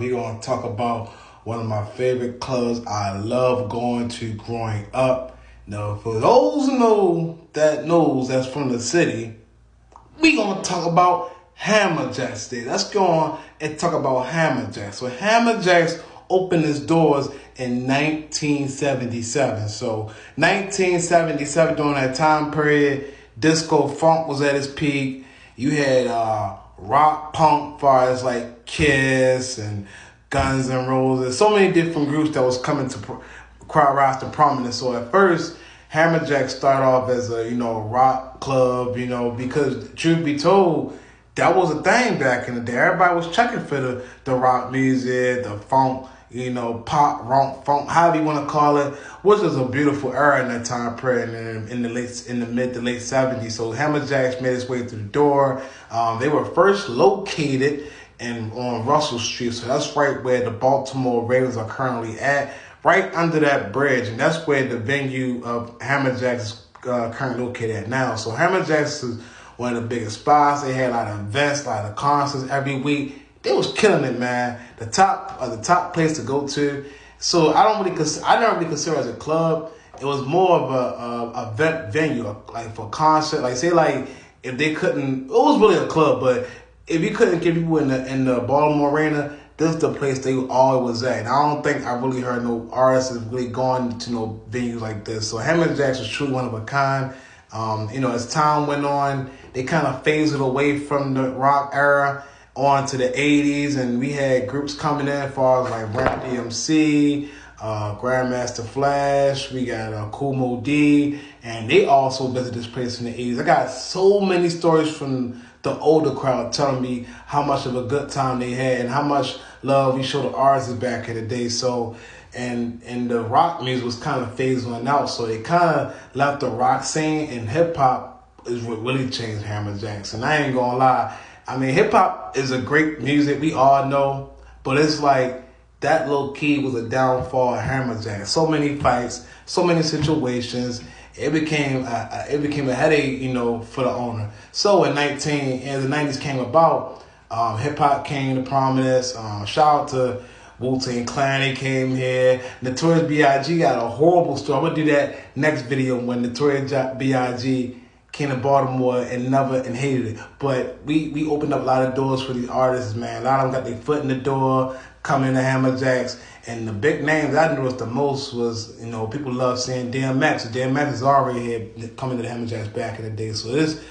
We're going to talk about one of my favorite clubs I love going to growing up. Now, for those who knows that's from the city, we're going to talk about Hammerjacks Day. Let's go on and talk about Hammerjacks. So Hammerjacks opened its doors in 1977. So 1977, during that time period, disco funk was at its peak. You had rock punk, far as like Kiss and Guns N' Roses, so many different groups that was coming to rise to prominence. So at first, Hammerjacks started off as a rock club, because truth be told, that was a thing back in the day. Everybody was checking for the rock music, the funk, pop, rock, funk, however you want to call it, which was a beautiful era in that time period in the mid to late 70s. So Hammerjacks made its way through the door. They were first located on Russell Street, so that's right where the Baltimore Ravens are currently at, right under that bridge, and that's where the venue of Hammerjacks is currently located at now. So Hammerjacks is one of the biggest spots. They had a lot of events, a lot of concerts every week. They was killing it, man. The top place to go to. So I don't really consider it as a club. It was more of a event venue, like for concert. Like say like if they couldn't, it was really a club, but if you couldn't get people in the Baltimore arena, this is the place they always was at. And I don't think I really heard no artists really going to no venues like this. So Hammerjacks was truly one of a kind. As time went on, they kind of phased away from the rock era on to the 80s, and we had groups coming in as far as like Rap DMC, Grandmaster Flash, we got Cool Mo D, and they also visited this place in the 80s. I got so many stories from the older crowd telling me how much of a good time they had and how much love we showed the artists back in the day. So, and the rock music was kind of phasing out, so they kind of left the rock scene, and hip hop is what really changed Hammerjacks. And I ain't gonna lie, I mean, hip hop is a great music, we all know, but it's like that low key was a downfall of Hammerjacks. So many fights, so many situations. It became a headache, for the owner. So as the 90s came about, hip hop came to prominence. Shout out to Wu-Tang Clan, they came here. Notorious B.I.G. got a horrible story. I'm gonna do that next video when Notorious B.I.G. came to Baltimore and hated it. But we opened up a lot of doors for these artists, man. A lot of them got their foot in the door, coming to Hammerjacks. And the big names I noticed the most was, people love seeing DMX. DMX is already here coming to the Hammerjacks back in the day. So this